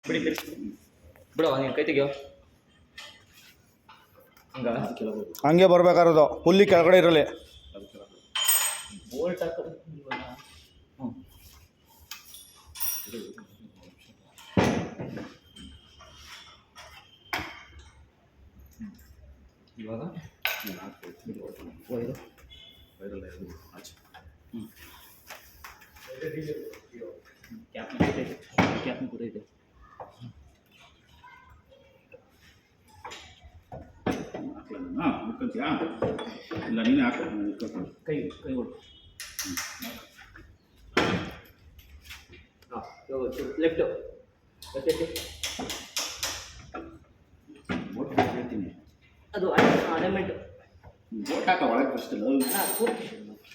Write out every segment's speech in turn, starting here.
ಬಿಡಿ ಬಿಡು ನೀನು ಕೈ ತೆಗಿಯೋ ಹಂಗೆ ಬರ್ಬೇಕಾರೋದು ಹುಲ್ಲಿ ಕೆಳಗಡೆ ಇರಲಿ. ಬೋಲ್ಟ್ ಹಾಕೋ ಇವಾಗ ಕ್ಯಾಪ್ನ ಕೂತೈತೆ. ಹಾಕ್ಲಾ ಇಲ್ಲ ನೀನೇ ಹಾಕ ಕೈ ಕೈ ಹೊಡು. ಹಾಂ ಲೆಫ್ಟ್ ಹೇಳ್ತೀನಿ ಅದು ಅಲೈನ್ಮೆಂಟ್ ಬೋಟ್ ಹಾಕ ಒಳಗೆ ಫಸ್ಟ್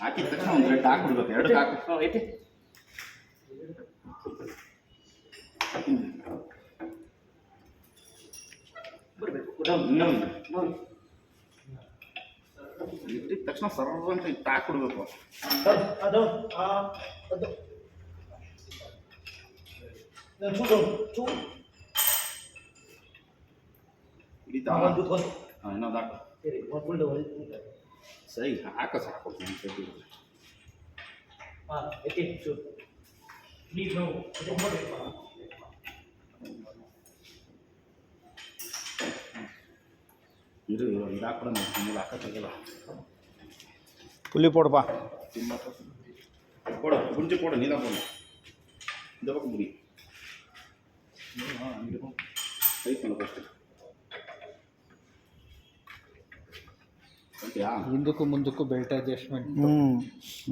ಹಾಕಿದ ತಕ್ಷಣ ಒಂದು ರೆಡ್ ಹಾಕ್ಬಿಡ್ಬೇಕು. ಎರಡು ಹಾಕು. ಹಾಂ ಐತೆ ಬರಬೇಕು ಇಟ್ಟಿದ ತಕ್ಷಣ ಸರ್ವ ಅಂತ ಇಟ್ಟು ಹಾಕ್ಬಿಡ್ಬೇಕು. ಅದು ಹಿಡಿತಾ ಹಾಂ ಇನ್ನೊಂದು ಹಾಕು. ಸರಿ ಹಾಕ ಸಾಕು. ಹಾಂ ಐತೆ ಪ್ಲೀಸ್ ನಾವು ಇದು ಇದು ಹಾಕ್ಬಿಡ ನಿಮ್ಮಲ್ಲಿ ಹಾಕೋಕ್ಕಾಗಲ್ಲ. ಹುಲ್ಲಿ ಪೋಡಪ್ಪ ಕೊಡು ಗುಂಜಿ ಕೊಡು ನೀಲ ಕೊಡು ಇದಕ್ಕೆ ಮುಡಿ ಟೈಟ್ ಮಾಡು ಫಸ್ಟ್. ಓಕೆಯಾ? ಹಿಂದಕ್ಕೂ ಮುಂದಕ್ಕೂ ಬೆಲ್ಟ್ ಅಡ್ಜಸ್ಟ್ಮೆಂಟ್.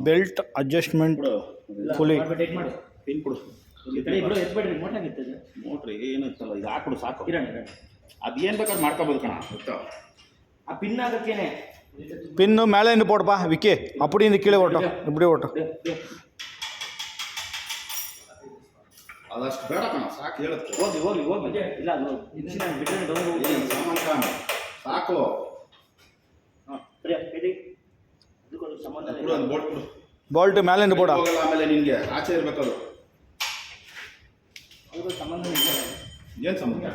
ಬೆಲ್ಟ್ ಅಡ್ಜಸ್ಟ್ಮೆಂಟ್ ಕೊಡು ಹುಲಿ ಟೈಟ್ ಮಾಡು. ಪಿನ್ ಕೊಡು. ಎತ್ಬೇಡ್ರಿ ಮೋಟಾಗಿರ್ತದೆ ಮೋಟ್ರ್ ಏನು ಇತ್ತಲ್ಲ ಇದು ಹಾಕ್ಬಿಡು ಸಾಕು. ಇರೋಣ ಅದೇನು ಬೇಕಾದ್ರೆ ಮಾಡ್ಕೋಬೋದು ಕಣ. ಗೊತ್ತಾ ಆ ಪಿನ್ ಹಾಕಕ್ಕೇನೆ ಪಿನ್ನು ಮೇಲೆ ಇನ್ನು ಪೋಡಪ್ಪ ವಿಕ್ಕಿ ಅಪ್ಪಡಿಯಿಂದ ಕೀழே ಓಟು ಇಬ್ಬಡಿ ಓಟು. ಅದಷ್ಟು ಬೇಡ ಕಣ ಸಾಕು ಹೇಳುತ್ತೆ. ಹೋಗಿ ಹೋಗಿ ಹೋಗಿ ಇಲ್ಲ ಅದು ಬಿಟ್ಟರೆ ಸಾಮಾನ್ಯ ಸಾಕು. ಹಾಂ ಸರಿ ಹೇಳಿ ಅದಕ್ಕೊಂದು ಸಂಬಂಧ ಕೊಡು ಅದು ಬೋಟ್ ಕೊಡು. ಬೋಲ್ಟ್ ಮೇಲಿಂದ ಪೋಡ. ಹೋಗಲ್ಲ ಆಮೇಲೆ ನಿನಗೆ ಆಚೆ ಇರಬೇಕದು. ಅದಕ್ಕೂ ಸಂಬಂಧ ಇಲ್ಲ. ಏನು ಸಂಬಂಧ?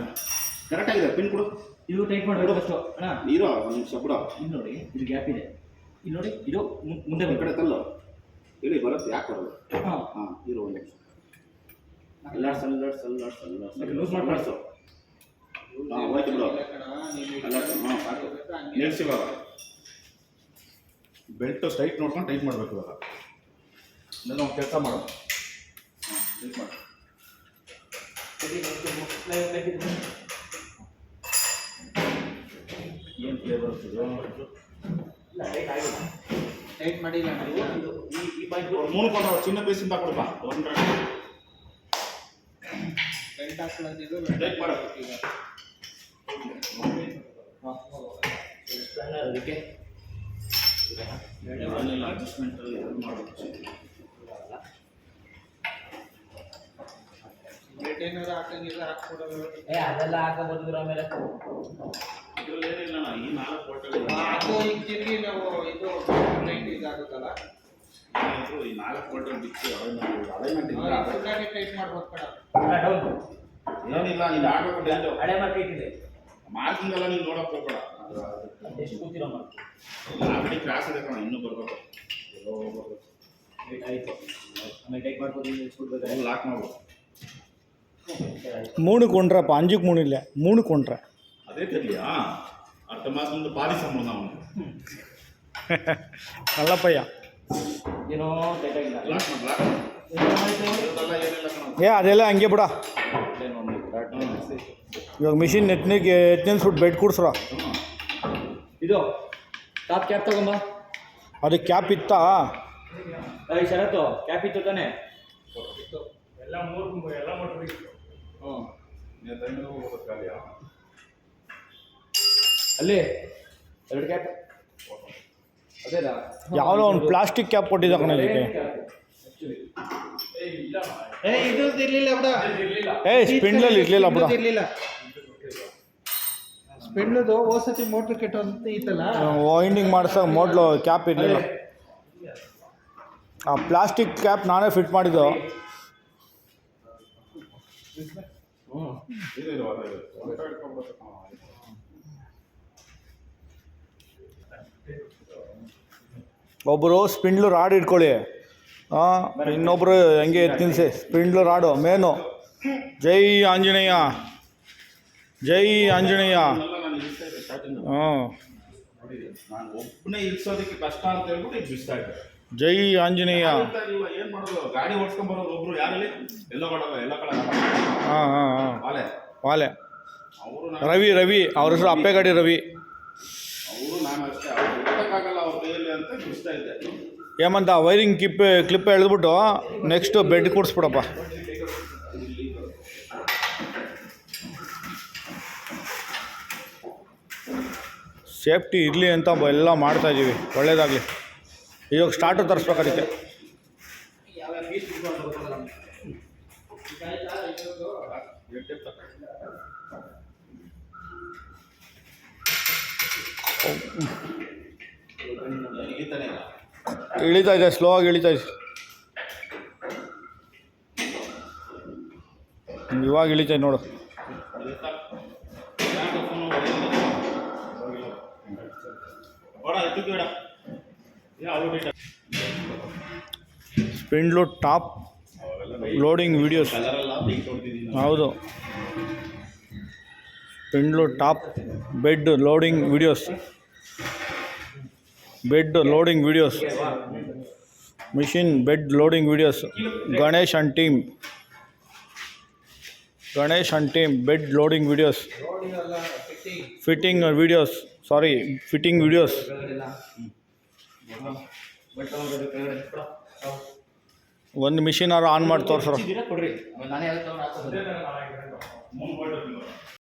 ಕರೆಕ್ಟಾಗಿದೆ ಪಿನ್ ಕೊಡು. ಇದು ಟೈಟ್ ಮಾಡಬೇಕು ಫಸ್ಟು ಅಣ್ಣ. ನೀರು ಒಂದು ನಿಮಿಷ ಬಿಡು. ಇಲ್ಲಿ ನೋಡಿ ಇದು ಗ್ಯಾಪ್ ಇದೆ. ಇಲ್ಲಿ ನೋಡಿ ಇದು ಮುಂದೆ ಈ ಕಡೆ ತಲ್ಲು ಹೇಳಿ ಬರುತ್ತೆ. ಯಾಕೆ ಬರೋದು? ಹಾಂ ಹಾಂ ಇರು ಒಂದು ನಿಮಿಷ. ಅಲ್ಲಾಡ್ಸು ಲೂಸ್ ಮಾಡ್ಬಾರ್ದು. ಹಾಂ ಹೋಯ್ತು ಬಿಡು. ಅಲ್ಲಾಡ್ಸು ಹಾಂ ಸಾಕು. ನಿಲ್ಸಿ ಇವಾಗ ಬೆಲ್ಟು ಸ್ಟ್ರೈಟ್ ನೋಡ್ಕೊಂಡು ಟೈಟ್ ಮಾಡಬೇಕು. ಇವಾಗ ಇಲ್ಲ ನಾವು ಕೆಲಸ ಮಾಡೋ. ಹಾಂ ಟೈಟ್ ಮಾಡು. ಏನು ಫ್ಲೇವರ್ ಬರ್ತದೋ ಇಲ್ಲ ಟೈಟ್ ಆಗಿಲ್ಲ. ಟೈಟ್ ಮಾಡಿಲ್ಲ ಈ ಪಾಯಿಂಟ್ ಮೂರು ಕೊಡು. ಚಿನ್ನ ಪೀಸಿಂದ ಕೊಡಪ್ಪ. ಒಂದ್ರ ಟೈಟ್ ಹಾಕೊಳ್ಳೋದಿದು ಟೈಟ್ ಮಾಡು. ಸ್ಪ್ಯಾನರ್ ಅದಕ್ಕೆ ಏನಿಲ್ಲ ಅಡ್ಜಸ್ಟ್ಮೆಂಟ್ ಇದು ಮಾಡಬೇಕು. ಬೆಲ್ಟ್ ಏನಾದ್ರು ಹಾಕಂಗಿದ್ರೆ ಹಾಕ್ಕೊಡೋದು. ಅದೆಲ್ಲ ಹಾಕಬಹುದು ಆಮೇಲೆ ಇದರಲ್ಲಿ ಏನಿಲ್ಲ ಈ 4 ಬೋಟಲ್ಲಿ ಅದು ಈಗ ತಿರುಗಿ ನಾವು ಇದು ನೈಟ್ ಇದಾಗುತ್ತಲ್ಲ ಈ 4 ಬೋಟಲ್ಲಿ ಬಿಚ್ಚಿ ಅಲೈನ್ಮೆಂಟ್ ಇಲ್ಲ. ಫುಲ್ಲಾಗಿ ಟೈಟ್ ಮಾಡ್ಬೇಕು ಕಣ. ಡೌನ್ ಏನಿಲ್ಲ ನೀನು ಆಡಬೇಕು. ಡ್ಯಾಂಟು ಹಳೆ ಮಾರ್ಕೆಟ್ ಇದೆ. ಮಾರ್ಕಿಂಗ್ ಎಲ್ಲ ನೀನು ನೋಡಕ್ಕೆ ಹೋಗ್ಬೇಡ. ಎಷ್ಟು ಕೂತಿರೋ ಮಾರ್ಕ್ ಆಲ್ರೆಡಿ ಕ್ರಾಸ್ ಇದೆ ಕಣ. ಇನ್ನೂ ಬರಬೇಕು. ಆಯಿತು ಆಮೇಲೆ ಟೈಟ್ ಮಾಡ್ಬೋದು. ಹೋಗಿ ಲಾಕ್ ಮಾಡ್ಬೋದು. ಮೂಣು ಕೊಂಡ್ರಪ್ಪ ಅಂಜಿಗೆ ಮೂಣಿಲ್ಲ ಮೂಣು ಕೊಂಡ್ರೆ ಅದೇ ತೆರಲಿಯಾ ಅರ್ಥ ಮಾಸೊಂದು ಪಾಲಿ ಸಂಬಂಧ ಅವನು ಅಲ್ಲಪ್ಪಯ್ಯ. ಏನೋ ಟೈಟ್ ಆಗಿಲ್ಲ. ಲಾಕ್ ಮಾಡಿ ಲಾಕ್ ಇದೆಲ್ಲ ಏನಿಲ್ಲ ಕಣ. ಅದೆಲ್ಲ ಹಂಗೆ ಬಿಡ. ಇವಾಗ ಮಿಷಿನ್ ಎತ್ನಿಸ್ಬಿಟ್ಟು ಬೆಡ್ ಕೂಡ್ಸ್ರ. ಇದು ಟಾಪ್ ಕ್ಯಾಪ್ ತಗೊಂಬ. ಅದಕ್ಕೆ ಕ್ಯಾಪ್ ಇತ್ತಾ? ಶರತ್ತು ಕ್ಯಾಪ್ ಇತ್ತು ತಾನೆ? ಎಲ್ಲ ಮೋಟ್ರ್ ಹ್ಞೂ ಖಾಲಿಯಾ ಅಲ್ಲಿ 2 ಕ್ಯಾಪ್ ಅದೇನಾ? ಯಾವುದೋ ಒಂದು ಪ್ಲಾಸ್ಟಿಕ್ ಕ್ಯಾಪ್ ಕೊಟ್ಟಿದ್ದ ಕಣ ಇದಕ್ಕೆ. ಇದು ಇರ್ಲಿಲ್ಲ ಬಿಡ. ಸ್ಪಿಂಡ್ಲಲ್ಲಿ ಇರಲಿಲ್ಲ ಬಿಡ. ಇರ್ಲಿಲ್ಲ ಸ್ಪಿಂಡ್ಲದು ಹೋಸತಿ ಮೋಟ್ರ್ ಕೆಟ್ಟಂತ ಇತ್ತಲ್ಲ ವೈಂಡಿಂಗ್ ಮಾಡ್ಸೋ ಮೊದಲು ಕ್ಯಾಪ್ ಇರಲಿಲ್ಲ. ಆ ಪ್ಲಾಸ್ಟಿಕ್ ಕ್ಯಾಪ್ ನಾನೇ ಫಿಟ್ ಮಾಡಿದ್ದು. ಇದು ಹೊರಟ ಇಟ್ಕೊಂಡ್ಬಿಡ್ಬೇಕು. ಒಬ್ಬರು ಸ್ಪಿಂಡ್ಲು ರಾಡ್ ಇಟ್ಕೊಳ್ಳಿ, ಇನ್ನೊಬ್ಬರು ಹಂಗೆ ಎತ್ತಿ ನಿಲ್ಲಿಸಿ. ಸ್ಪಿಂಡ್ಲು ರಾಡು ಮೇನು. ಜೈ ಆಂಜನೇಯ, ಜೈ ಆಂಜನೇಯ. ಎಲ್ಲ ನಾನು ಇಳಿಸ್ತಾ ಇದ್ದೆ ಸ್ಟಾರ್ಟಿಂಗ್. ಹಾಂ, ನಾನು ಒಬ್ಬನೇ ಇಳಿಸೋದಕ್ಕೆ ಕಷ್ಟ ಅಂತ ಹೇಳ್ಬಿಟ್ಟು ಇದು ಬಿಸ್ತಾ ಇದ್ದೆ. ಜೈ ಆಂಜನೇಯ. ಏನು ಮಾಡೋದು, ಗಾಡಿ ಓಡಿಸ್ಕೊಂಡ್ ಬರೋರು ಒಬ್ರು ಯಾರಲ್ಲಿ ಎಲ್ಲ ಕಡೆ ಎಲ್ಲ ಕಡೆ ಹಾಂ ಹಾಂ ಹಾಂ, ವಾಲೆ ವಾಲೆ ಅವರು ರವಿ ಅವ್ರ ಹೆಸರು ಅಪ್ಪೆಗಾಡಿ ರವಿ. ಅವರು ನಾನು ಅಷ್ಟೇ ಅವ್ರು ಇರೋಕ್ಕಾಗಲ್ಲ ಅವ್ರ ಕೈಯಲ್ಲಿ ಅಂತ ಬಿಸ್ತಾ ಇದ್ದೆ. ಏಮಂತ ವೈರಿಂಗ್ ಕ್ಲಿಪ್ ಎಳೆದ್ಬಿಟ್ಟು ನೆಕ್ಸ್ಟ್ ಬೆಡ್ ಕೂಡಿಸ್ಬಿಡಪ್ಪ. ಸೇಫ್ಟಿ ಇರಲಿ ಅಂತ ಎಲ್ಲ ಮಾಡ್ತಾಯಿದ್ದೀವಿ, ಒಳ್ಳೇದಾಗಲಿ. ಇವಾಗ ಸ್ಟಾರ್ಟು ತರಿಸ್ಬೇಕು ಅದಕ್ಕೆ. ಯಾವ್ಯಾವ ಪೀಸ್ ಇಟ್ಕೊಂಡು ಬರ್ತದೆ ನಮ್ಗೆ. ಈಗ ಆಯ್ತಾ ಇದ್ರದ್ದು? ಇಳಿತಾನೆ ಇಲ್ಲ. ಇಳಿತಾ ಇದೆ, ಸ್ಲೋ ಆಗಿ ಇಳಿತಾ ಇದೆ. ಇವಾಗ ಇಳಿತಾ ಇದೆ ನೋಡು. Spindle top loading videos. ಹೌದು, spindle top bed loading videos. Bed loading videos, machine bed loading videos. Ganesh and team bed loading videos. Road ಇವೆಲ್ಲ fitting fitting videos, fitting videos. ಇವೆಲ್ಲ. ಒಂದು ಮಿಷಿನ್ ಆರು ಆನ್ ಮಾಡಿ ತೋರಿಸ್ರು. ಕೊಡ್ರಿ, ನಾನೇ ಯಾವ್ದು ಹಾಕೋದು.